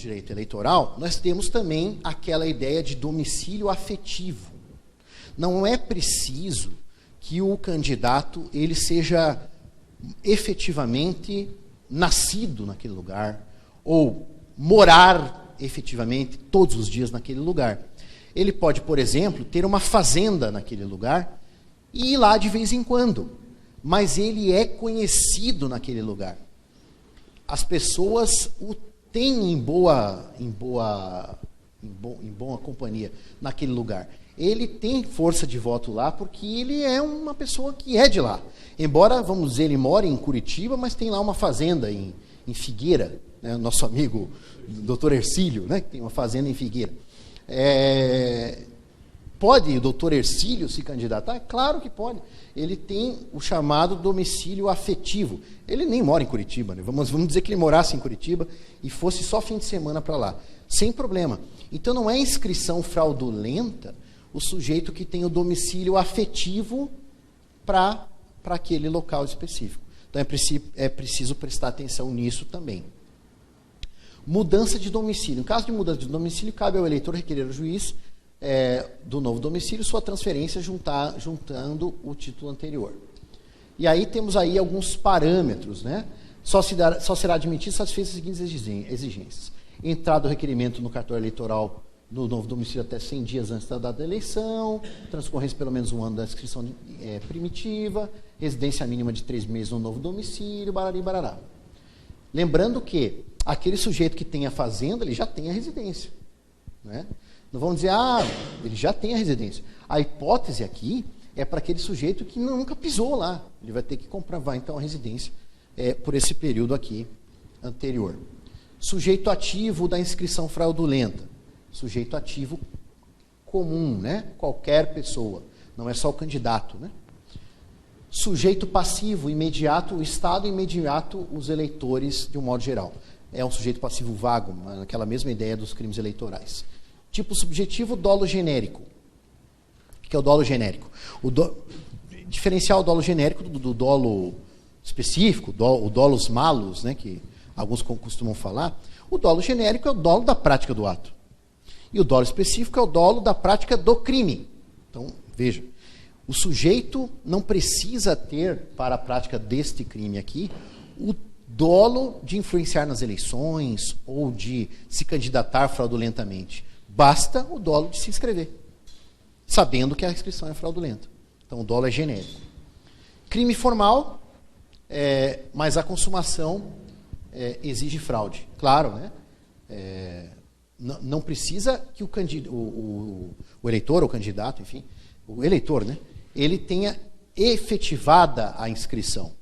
direito eleitoral, nós temos também aquela ideia de domicílio afetivo. Não é preciso que o candidato ele seja efetivamente nascido naquele lugar ou morar efetivamente todos os dias naquele lugar. Ele pode, por exemplo, ter uma fazenda naquele lugar e ir lá de vez em quando, mas ele é conhecido naquele lugar. As pessoas o têm em boa companhia naquele lugar. Ele tem força de voto lá porque ele é uma pessoa que é de lá. Embora, vamos dizer, ele mora em Curitiba, mas tem lá uma fazenda em Figueira, né? Nosso amigo Dr. Hercílio, né? Que tem uma fazenda em Figueira. Pode o doutor Hercílio se candidatar? Claro que pode. Ele tem o chamado domicílio afetivo. Ele nem mora em Curitiba, né? Vamos dizer que ele morasse em Curitiba e fosse só fim de semana para lá. Sem problema. Então não é inscrição fraudulenta o sujeito que tem o domicílio afetivo para aquele local específico. Então é preciso prestar atenção nisso também. Mudança de domicílio. Em caso de mudança de domicílio, cabe ao eleitor requerer ao juiz do novo domicílio sua transferência juntando o título anterior. E aí temos aí alguns parâmetros, né? Só será admitido satisfeitas as seguintes exigências. Entrada do requerimento no cartório eleitoral no novo domicílio até 100 dias antes da data da eleição, transcorrência pelo menos um ano da inscrição primitiva, residência mínima de 3 meses no novo domicílio, barari, barará. Lembrando que aquele sujeito que tem a fazenda, ele já tem a residência, né? Não vamos dizer, ele já tem a residência. A hipótese aqui é para aquele sujeito que nunca pisou lá. Ele vai ter que comprovar, então, a residência por esse período aqui anterior. Sujeito ativo da inscrição fraudulenta. Sujeito ativo comum, né? Qualquer pessoa. Não é só o candidato, né? Sujeito passivo, imediato, o Estado imediato, os eleitores, de um modo geral. É um sujeito passivo vago, naquela mesma ideia dos crimes eleitorais. Tipo subjetivo, dolo genérico. O que é o dolo genérico? Diferenciar o dolo genérico do dolo específico, o dolus malus, né, que alguns costumam falar. O dolo genérico é o dolo da prática do ato. E o dolo específico é o dolo da prática do crime. Então, veja, o sujeito não precisa ter, para a prática deste crime aqui, o dolo de influenciar nas eleições ou de se candidatar fraudulentamente. Basta o dolo de se inscrever, sabendo que a inscrição é fraudulenta. Então, o dolo é genérico. Crime formal, mas a consumação exige fraude. Claro, né? Não precisa que o eleitor ou candidato, enfim, o eleitor, né? Ele tenha efetivada a inscrição.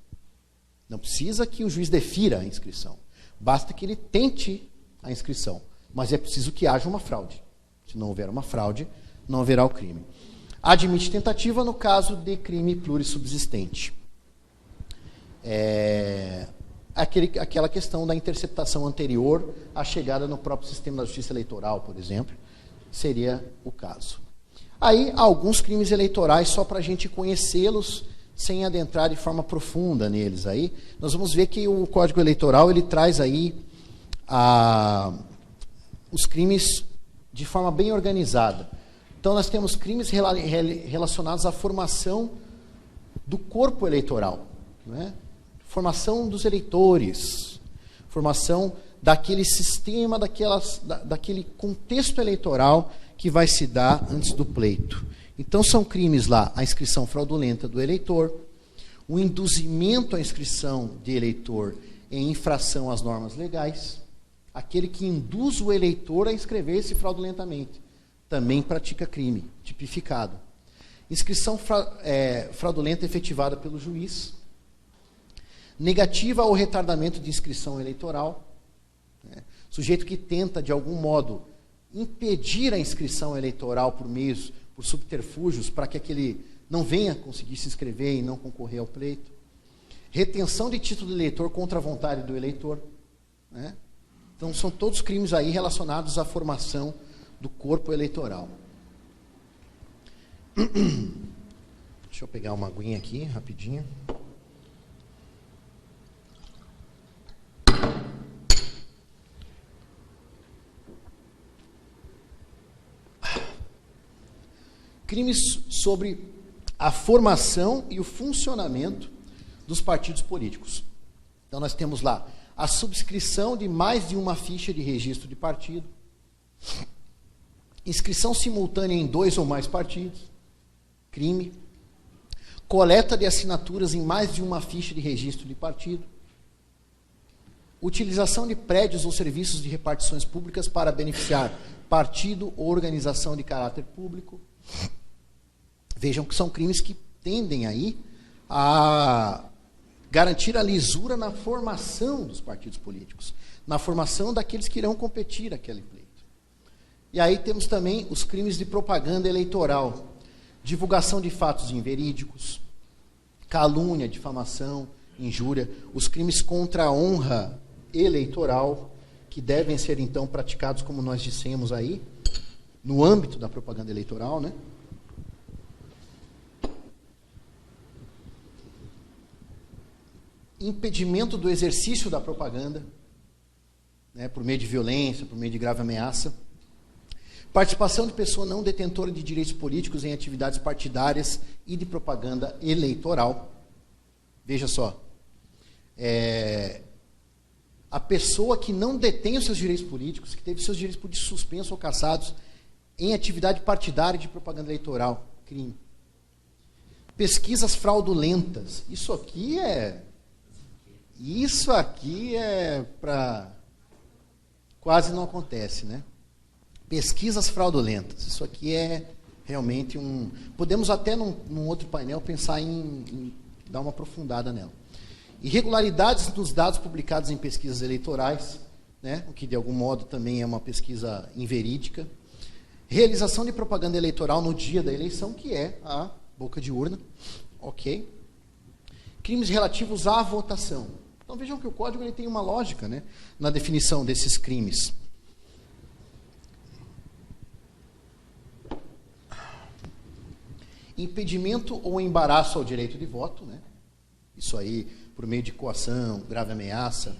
Não precisa que o juiz defira a inscrição. Basta que ele tente a inscrição. Mas é preciso que haja uma fraude. Se não houver uma fraude, não haverá o crime. Admite tentativa no caso de crime plurissubsistente. Aquela questão da interceptação anterior à chegada no próprio sistema da justiça eleitoral, por exemplo, seria o caso. Aí, alguns crimes eleitorais, só para a gente conhecê-los, sem adentrar de forma profunda neles. Aí, nós vamos ver que o Código Eleitoral ele traz aí os crimes de forma bem organizada. Então, nós temos crimes relacionados à formação do corpo eleitoral, né? Formação dos eleitores, formação daquele sistema, daquele contexto eleitoral que vai se dar antes do pleito. Então, são crimes lá a inscrição fraudulenta do eleitor, o induzimento à inscrição de eleitor em infração às normas legais, aquele que induz o eleitor a inscrever-se fraudulentamente, também pratica crime, tipificado. Inscrição fraudulenta efetivada pelo juiz, negativa ou retardamento de inscrição eleitoral, né? Sujeito que tenta, de algum modo, impedir a inscrição eleitoral por subterfúgios, para que aquele não venha conseguir se inscrever e não concorrer ao pleito. Retenção de título de eleitor contra a vontade do eleitor, né? Então, são todos crimes aí relacionados à formação do corpo eleitoral. Deixa eu pegar uma aguinha aqui, rapidinho. crimes sobre a formação e o funcionamento dos partidos políticos. Então nós temos lá a subscrição de mais de uma ficha de registro de partido, inscrição simultânea em 2 ou mais partidos, crime, coleta de assinaturas em mais de uma ficha de registro de partido, utilização de prédios ou serviços de repartições públicas para beneficiar partido ou organização de caráter público. Vejam que são crimes que tendem aí a garantir a lisura na formação dos partidos políticos, na formação daqueles que irão competir naquele pleito. E aí temos também os crimes de propaganda eleitoral, divulgação de fatos inverídicos, calúnia, difamação, injúria, os crimes contra a honra eleitoral, que devem ser então praticados, como nós dissemos aí, no âmbito da propaganda eleitoral, né? Impedimento do exercício da propaganda, né, por meio de violência, por meio de grave ameaça. Participação de pessoa não detentora de direitos políticos em atividades partidárias e de propaganda eleitoral. Veja só. A pessoa que não detém os seus direitos políticos, que teve seus direitos políticos suspensos ou cassados em atividade partidária e de propaganda eleitoral. Crime. Pesquisas fraudulentas. Isso aqui é para... Quase não acontece, né? Pesquisas fraudulentas. Isso aqui é realmente um... Podemos até num outro painel pensar em dar uma aprofundada nela. Irregularidades nos dados publicados em pesquisas eleitorais, né? O que de algum modo também é uma pesquisa inverídica. Realização de propaganda eleitoral no dia da eleição, que é a boca de urna. Ok. Crimes relativos à votação. Então vejam que o código ele tem uma lógica, né, na definição desses crimes. Impedimento ou embaraço ao direito de voto, né? Isso aí por meio de coação, grave ameaça.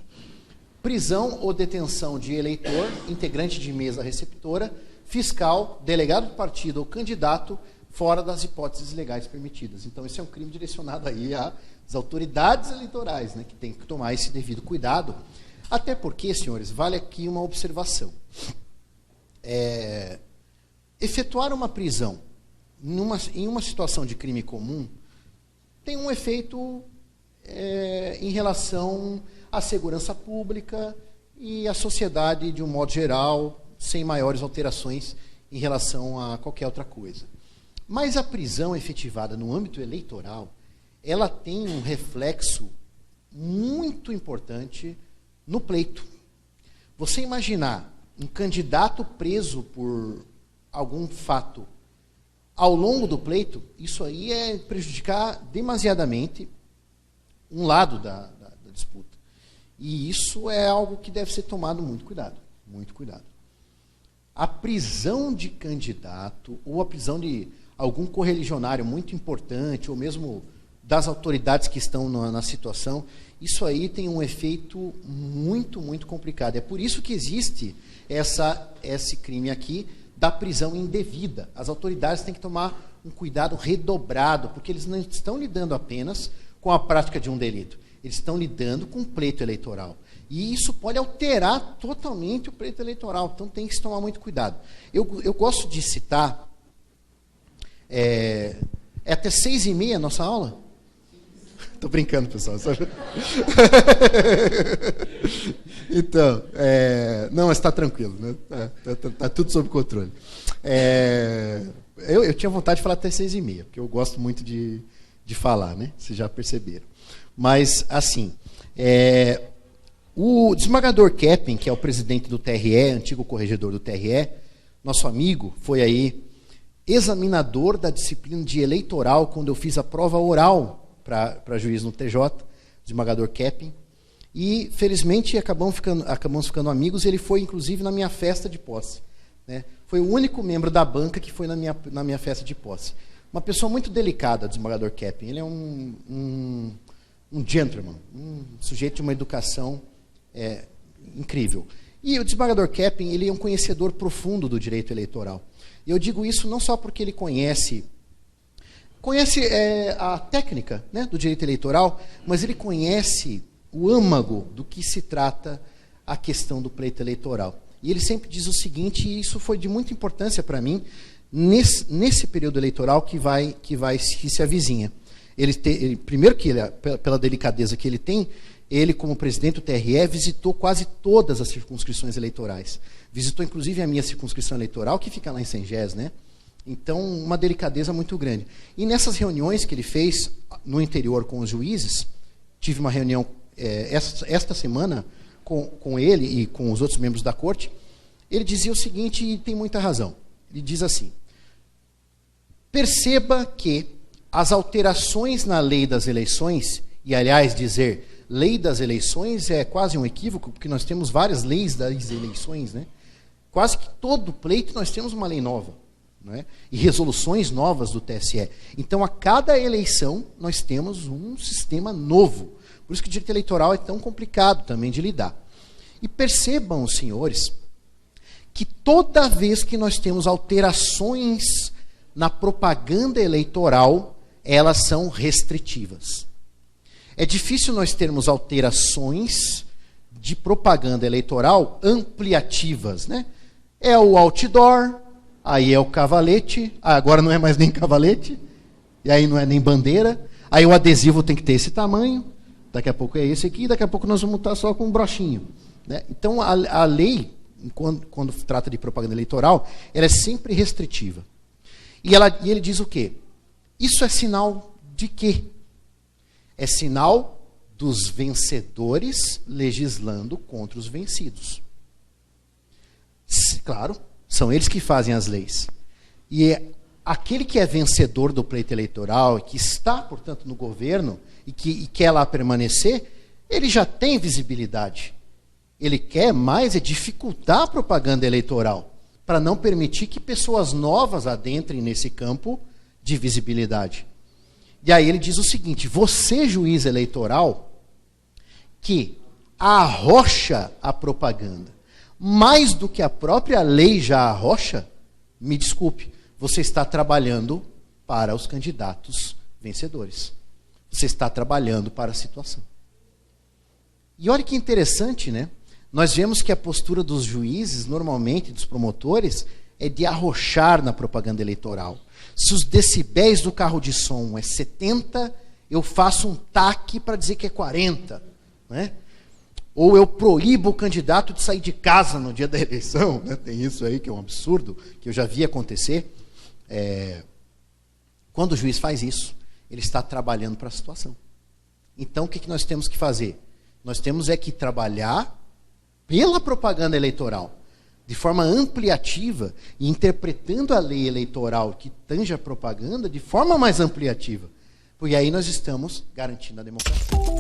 Prisão ou detenção de eleitor, integrante de mesa receptora, fiscal, delegado do partido ou candidato, fora das hipóteses legais permitidas. Então, esse é um crime direcionado aí às autoridades eleitorais, né, que tem que tomar esse devido cuidado. Até porque, senhores, vale aqui uma observação. Efetuar uma prisão em uma situação de crime comum tem um efeito em relação à segurança pública e à sociedade de um modo geral, sem maiores alterações em relação a qualquer outra coisa. Mas a prisão efetivada no âmbito eleitoral, ela tem um reflexo muito importante no pleito. Você imaginar um candidato preso por algum fato ao longo do pleito, isso aí é prejudicar demasiadamente um lado da disputa. E isso é algo que deve ser tomado muito cuidado, muito cuidado. A prisão de candidato ou a prisão de algum correligionário muito importante, ou mesmo das autoridades que estão na situação, isso aí tem um efeito muito, muito complicado. É por isso que existe esse crime aqui da prisão indevida. As autoridades têm que tomar um cuidado redobrado, porque eles não estão lidando apenas com a prática de um delito, eles estão lidando com o pleito eleitoral. E isso pode alterar totalmente o pleito eleitoral, então tem que se tomar muito cuidado. Eu gosto de citar... É até 6h30 a nossa aula? Estou brincando, pessoal. Então, não, mas está tranquilo, né? Tá tudo sob controle. Eu tinha vontade de falar até 6h30, porque eu gosto muito de falar, né? Vocês já perceberam. Mas, assim, o desembargador Keppen, que é o presidente do TRE, antigo corregedor do TRE, nosso amigo, foi aí examinador da disciplina de eleitoral quando eu fiz a prova oral para juiz no TJ, desembargador Keppen, e felizmente acabamos ficando amigos. Ele foi inclusive na minha festa de posse, né? Foi o único membro da banca que foi na minha festa de posse. Uma pessoa muito delicada, o desembargador Keppen. Ele é um gentleman, um sujeito de uma educação incrível. E o desembargador Keppen, ele é um conhecedor profundo do direito eleitoral. E eu digo isso não só porque ele conhece a técnica, né, do direito eleitoral, mas ele conhece o âmago do que se trata a questão do pleito eleitoral. E ele sempre diz o seguinte, e isso foi de muita importância para mim, nesse período eleitoral que se avizinha. Primeiro que pela delicadeza que ele tem, ele, como presidente do TRE, visitou quase todas as circunscrições eleitorais. Visitou, inclusive, a minha circunscrição eleitoral, que fica lá em Sengés, né? Então, uma delicadeza muito grande. E nessas reuniões que ele fez no interior com os juízes, tive uma reunião esta semana com ele e com os outros membros da corte, ele dizia o seguinte, e tem muita razão. Ele diz assim, perceba que as alterações na lei das eleições, e aliás dizer lei das eleições é quase um equívoco, porque nós temos várias leis das eleições, né? Quase que todo pleito nós temos uma lei nova, né? E resoluções novas do TSE. Então, a cada eleição, nós temos um sistema novo. Por isso que o direito eleitoral é tão complicado também de lidar. E percebam, senhores, que toda vez que nós temos alterações na propaganda eleitoral, elas são restritivas. É difícil nós termos alterações de propaganda eleitoral ampliativas, né? É o outdoor, aí é o cavalete, agora não é mais nem cavalete, e aí não é nem bandeira, aí o adesivo tem que ter esse tamanho, daqui a pouco é esse aqui, daqui a pouco nós vamos estar só com um brochinho, né? Então a lei, quando trata de propaganda eleitoral, ela é sempre restritiva. E ele diz o quê? Isso é sinal de quê? É sinal dos vencedores legislando contra os vencidos. Claro, são eles que fazem as leis. E aquele que é vencedor do pleito eleitoral, que está, portanto, no governo e quer lá permanecer, ele já tem visibilidade. Ele quer mais dificultar a propaganda eleitoral, para não permitir que pessoas novas adentrem nesse campo de visibilidade. E aí ele diz o seguinte, você, juiz eleitoral, que arrocha a propaganda, mais do que a própria lei já arrocha, me desculpe, você está trabalhando para os candidatos vencedores. Você está trabalhando para a situação. E olha que interessante, né? Nós vemos que a postura dos juízes, normalmente, dos promotores, é de arrochar na propaganda eleitoral. Se os decibéis do carro de som é 70, eu faço um taque para dizer que é 40, né? Ou eu proíbo o candidato de sair de casa no dia da eleição, né? Tem isso aí que é um absurdo, que eu já vi acontecer. Quando o juiz faz isso, ele está trabalhando para a situação. Então, o que nós temos que fazer? Nós temos que trabalhar pela propaganda eleitoral, de forma ampliativa, e interpretando a lei eleitoral que tange a propaganda de forma mais ampliativa. Porque aí nós estamos garantindo a democracia.